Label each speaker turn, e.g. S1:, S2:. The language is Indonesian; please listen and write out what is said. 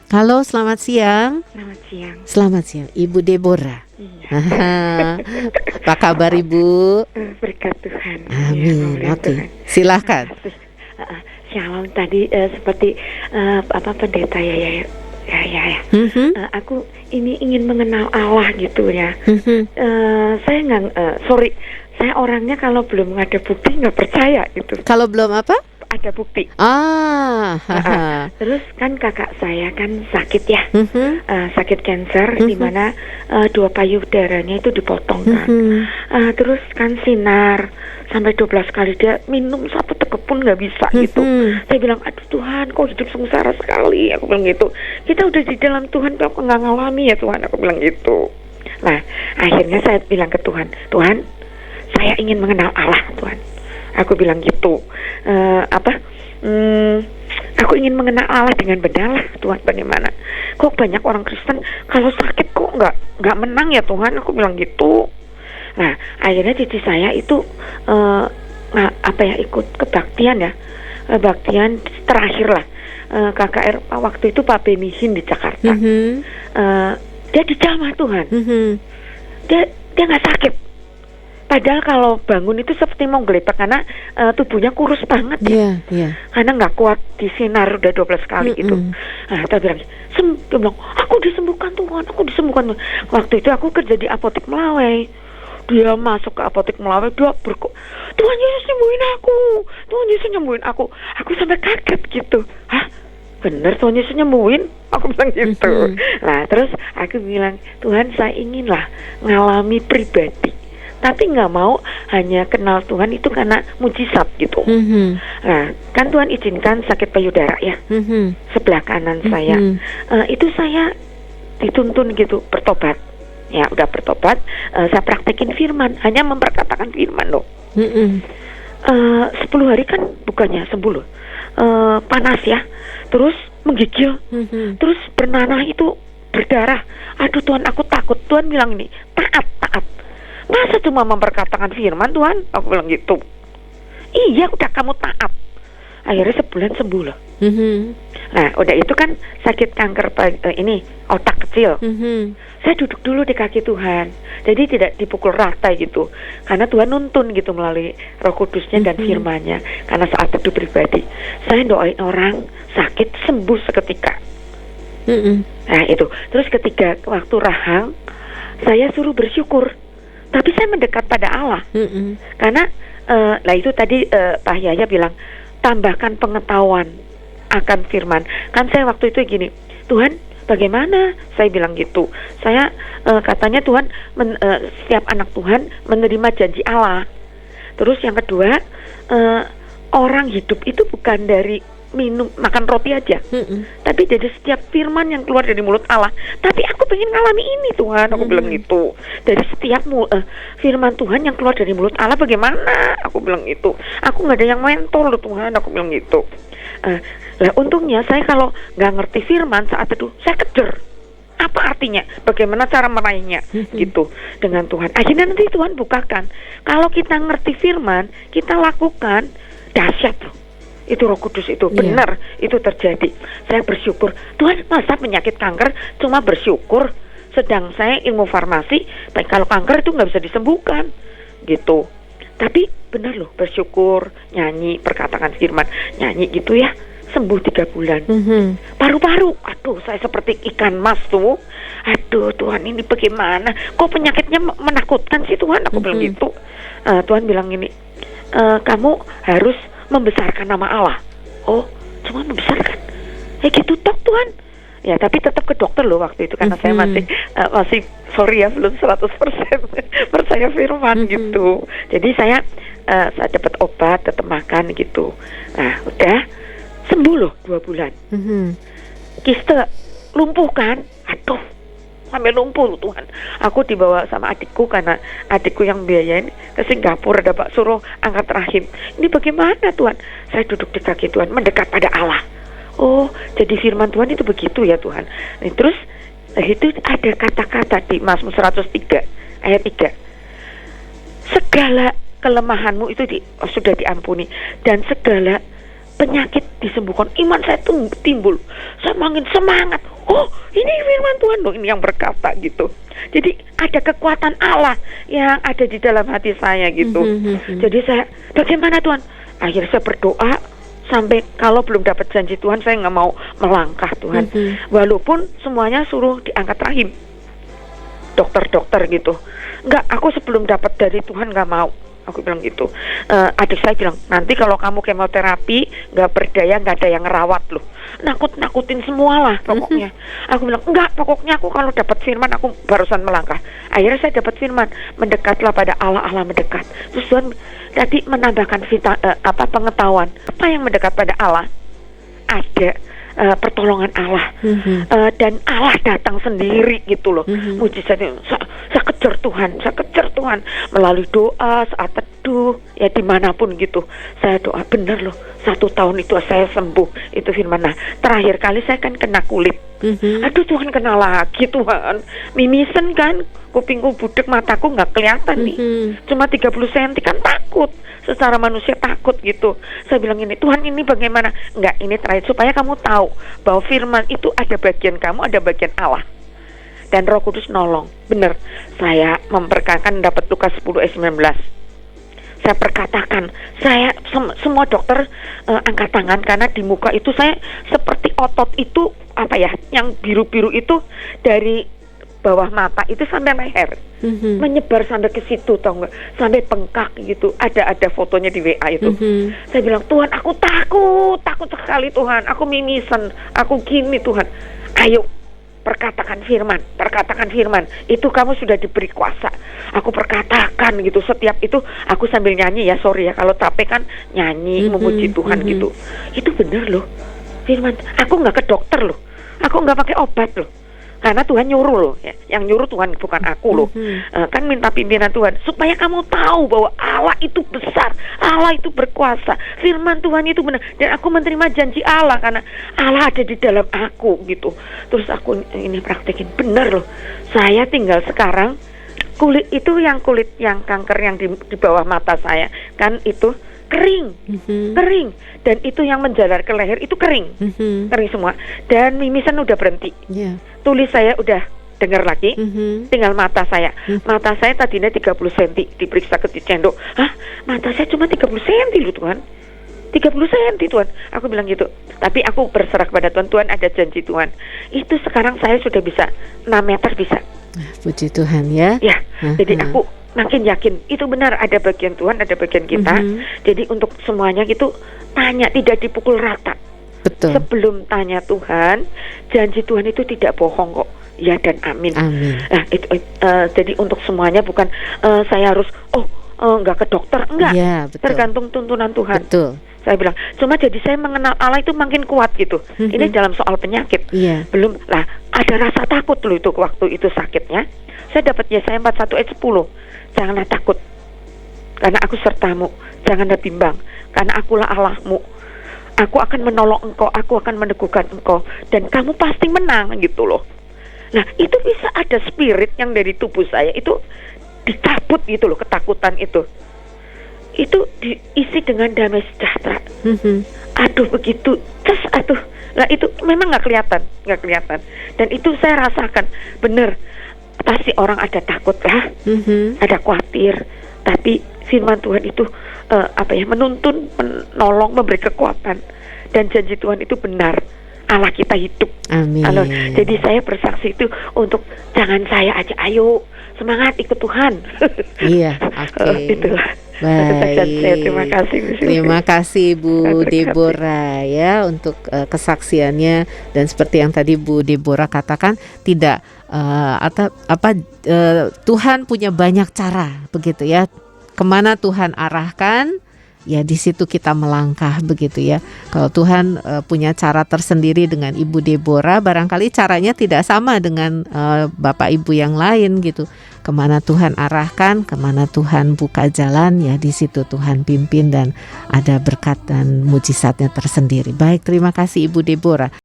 S1: Halo, selamat siang.
S2: Selamat siang.
S1: Selamat siang, Ibu Deborah.
S2: Iya.
S1: Apa kabar Ibu?
S2: Berkat Tuhan.
S1: Amin.
S2: Ya,
S1: Oke,
S2: Tuhan.
S1: silahkan.
S2: Shalom tadi seperti pendeta ya. Aku ini ingin mengenal Allah gitu ya. Saya nggak, sorry, saya orangnya kalau belum ada bukti nggak percaya gitu.
S1: Kalau belum apa?
S2: Ada bukti. Terus kan kakak saya kan sakit ya, sakit kanker, di mana 2 payudaranya itu dipotong kan. Terus kan sinar sampai 12 kali, dia minum 1 teguk pun nggak bisa gitu. Saya bilang, aduh Tuhan, kok hidup sengsara sekali, aku bilang gitu. Kita udah di dalam Tuhan, kok nggak ngalami ya Tuhan, aku bilang gitu. Nah, akhirnya saya bilang ke Tuhan, Tuhan, saya ingin mengenal Allah Tuhan. Aku bilang gitu, aku ingin mengenal Allah dengan benar lah Tuhan, bagaimana? Kok banyak orang Kristen kalau sakit kok nggak menang ya Tuhan? Aku bilang gitu. Nah, akhirnya cici saya itu ikut kebaktian ya, baktian terakhir lah, KKR waktu itu Pak Benihin di Jakarta. Dia dijamah Tuhan, dia nggak sakit. Padahal kalau bangun itu seperti mau gelepek karena tubuhnya kurus banget ya. Karena nggak kuat di sinar udah 12 kali gitu. Nah, dia bilang, dia bilang, aku disembuhkan Tuhan, aku disembuhkan. Waktu itu aku kerja di apotek Melawai. Dia masuk ke apotek Melawai, dia Tuhan Yesus nyembuhin aku, Tuhan Yesus nyembuhin aku. Aku sampai kaget gitu. Hah? Bener Tuhan Yesus nyembuhin? Aku bilang gitu. Nah, terus aku bilang, Tuhan, saya inginlah ngalami pribadi, tapi nggak mau hanya kenal Tuhan itu karena mujizat gitu. Nah, kan Tuhan izinkan sakit payudara ya, sebelah kanan saya. Itu saya dituntun gitu bertobat. Ya udah bertobat, saya praktekin firman, hanya memperkatakan firman loh. 10 hari kan bukannya sembuh loh. Panas ya, terus menggigil, terus bernanah itu berdarah. Aduh Tuhan, aku takut. Tuhan bilang ini, taat. Masa cuma memperkatakan firman Tuhan? Aku bilang gitu. Iya, udah kamu taat. Akhirnya sebulan sembuh loh. Nah, udah itu kan sakit kanker ini otak kecil. Saya duduk dulu di kaki Tuhan. Jadi tidak dipukul rata gitu. Karena Tuhan nuntun gitu melalui Roh Kudusnya dan firman-Nya. Karena saat itu pribadi, saya doain orang sakit sembuh seketika. Nah, itu. Terus ketika waktu rahang, saya suruh bersyukur. Tapi saya mendekat pada Allah. Karena itu tadi Pak Yaya bilang, tambahkan pengetahuan akan firman. Kan saya waktu itu gini, Tuhan bagaimana? Saya bilang gitu. Saya katanya Tuhan, setiap anak Tuhan menerima janji Allah. Terus yang kedua, orang hidup itu bukan dari makan roti aja, tapi dari setiap firman yang keluar dari mulut Allah. Tapi aku pengen ngalami ini Tuhan, aku bilang gitu. Dari setiap firman Tuhan yang keluar dari mulut Allah, bagaimana? Aku bilang itu. Aku nggak ada yang mentor loh Tuhan, aku bilang gitu. Lah untungnya saya kalau nggak ngerti firman saat itu, saya kejar. Apa artinya? Bagaimana cara meraihnya? Gitu dengan Tuhan. Akhirnya nanti Tuhan bukakan. Kalau kita ngerti firman, kita lakukan, dahsyat loh. Itu Roh Kudus itu benar, itu terjadi. Saya bersyukur. Tuhan, masa penyakit kanker cuma bersyukur, sedang saya ilmu farmasi, baik kalau kanker itu nggak bisa disembuhkan gitu. Tapi benar loh, bersyukur, nyanyi, perkataan firman, nyanyi gitu ya, sembuh 3 bulan. Paru-paru, aduh saya seperti ikan mas tuh. Aduh Tuhan, ini bagaimana? Kok penyakitnya menakutkan sih Tuhan? Aku bilang gitu. Tuhan bilang ini, kamu harus membesarkan nama Allah. Oh, cuma membesarkan? Gitu toh Tuhan. Ya, tapi tetap ke dokter loh waktu itu karena saya masih sorry ya, belum 100% percaya firman gitu. Jadi saya dapat obat, tetap makan gitu. Nah, udah sembuh loh 2 bulan. Kiste lumpuh kan? Aduh, sampai lumpuh Tuhan. Aku dibawa sama adikku karena adikku yang biayain ke Singapura, ada Pak suruh angkat rahim. Ini bagaimana Tuhan? Saya duduk di kaki Tuhan, mendekat pada Allah. Oh, jadi firman Tuhan itu begitu ya Tuhan. Nah, terus itu ada kata-kata di Mazmur 103 ayat 3. Segala kelemahanmu itu sudah diampuni dan segala penyakit disembuhkan. Iman saya tuh timbul. Saya makin semangat. oh ini firman Tuhan loh, ini yang berkata gitu. Jadi ada kekuatan Allah yang ada di dalam hati saya gitu. Jadi saya, bagaimana Tuhan? Akhirnya saya berdoa sampai kalau belum dapat janji Tuhan saya nggak mau melangkah Tuhan. Walaupun semuanya suruh diangkat rahim, dokter-dokter gitu. Enggak, aku sebelum dapat dari Tuhan nggak mau. Aku bilang gitu. Adik saya bilang, nanti kalau kamu kemoterapi nggak berdaya, nggak ada yang ngerawat loh. Nakutin semua lah pokoknya. Aku bilang, enggak, pokoknya aku kalau dapat firman aku barusan melangkah. Akhirnya saya dapat firman, mendekatlah pada Allah, Allah mendekat. Terus Tuhan tadi menambahkan pengetahuan. Apa yang mendekat pada Allah? Ada pertolongan Allah. Dan Allah datang sendiri gitu loh. Mujizatnya saya kejar Tuhan melalui doa, saat teduh, ya dimanapun gitu. Saya doa, bener loh, 1 tahun itu saya sembuh, itu firman. Nah terakhir kali saya kan kena kulit. Aduh Tuhan, kena lagi Tuhan, mimisen kan, kupingku budek, mataku nggak kelihatan nih, cuma 30 cm kan, takut, secara manusia takut gitu. Saya bilang ini, Tuhan ini bagaimana? Enggak, ini terakhir supaya kamu tahu bahwa firman itu ada bagian kamu, ada bagian Allah. Dan Roh Kudus nolong. Benar, saya memperkatakan dapat Lukas 10 ayat 19. Saya perkatakan, saya semua dokter angkat tangan karena di muka itu saya seperti otot itu apa ya, yang biru-biru itu dari bawah mata itu sampai leher, menyebar sampai ke situ, tau nggak, sampai bengkak gitu. Ada fotonya di WA itu. Saya bilang, Tuhan aku takut sekali Tuhan, aku mimisan, aku gini Tuhan. Ayo perkatakan firman, itu kamu sudah diberi kuasa. Aku perkatakan gitu, setiap itu aku sambil nyanyi ya, sorry ya kalau capek kan nyanyi memuji Tuhan gitu. Itu benar loh firman. Aku nggak ke dokter loh, aku nggak pakai obat loh, karena Tuhan nyuruh loh ya. Yang nyuruh Tuhan, bukan aku loh. Kan minta pimpinan Tuhan supaya kamu tahu bahwa Allah itu besar, Allah itu berkuasa, firman Tuhan itu benar. Dan aku menerima janji Allah karena Allah ada di dalam aku gitu. Terus aku ini praktekin, benar loh. Saya tinggal sekarang kulit yang kanker yang di bawah mata saya kan itu kering, dan itu yang menjalar ke leher itu kering semua, dan mimisan udah berhenti. Tulis saya udah dengar lagi, tinggal mata saya tadinya 30 cm, diperiksa ke Cicendo, mata saya cuma 30 cm loh Tuhan, 30 cm Tuhan. Aku bilang gitu, tapi aku berserah kepada Tuhan. Tuhan ada janji Tuhan, itu sekarang saya sudah bisa 6 meter bisa.
S1: Puji Tuhan ya.
S2: Jadi aku makin yakin itu benar, ada bagian Tuhan, ada bagian kita. Jadi untuk semuanya gitu, tanya, tidak dipukul rata.
S1: Betul.
S2: Sebelum tanya Tuhan, janji Tuhan itu tidak bohong kok. Ya dan amin. Nah, jadi untuk semuanya bukan saya harus nggak ke dokter, enggak. Ya, tergantung tuntunan Tuhan. Betul. Saya bilang, cuma jadi saya mengenal Allah itu makin kuat gitu. Ini dalam soal penyakit. Belum lah, ada rasa takut loh itu waktu itu sakitnya. Saya dapat Yesaya 41 ayat 10. Janganlah takut, karena aku sertamu. Janganlah bimbang, karena akulah Allahmu. Aku akan menolong engkau, aku akan meneguhkan engkau, dan kamu pasti menang gitu loh. Nah itu bisa ada spirit yang dari tubuh saya itu dicabut gitu loh, ketakutan itu diisi dengan damai sejahtera. Aduh begitu, lah itu memang nggak kelihatan, dan itu saya rasakan bener. Pasti orang ada takut lah, ada khawatir, tapi firman Tuhan itu menuntun, menolong, memberi kekuatan, dan janji Tuhan itu benar. Allah kita hidup. Amin. Jadi saya bersaksi itu untuk jangan saya aja, ayo semangat ikut Tuhan. Iya, oke. Itulah.
S1: Baik. Terima kasih Bu Deborah ya untuk kesaksiannya, dan seperti yang tadi Bu Deborah katakan, tidak Tuhan punya banyak cara begitu ya. Kemana Tuhan arahkan, ya di situ kita melangkah begitu ya. Kalau Tuhan punya cara tersendiri dengan Ibu Deborah, barangkali caranya tidak sama dengan Bapak Ibu yang lain gitu. Kemana Tuhan arahkan, kemana Tuhan buka jalan, ya di situ Tuhan pimpin dan ada berkat dan mujizatnya tersendiri. Baik, terima kasih Ibu Deborah.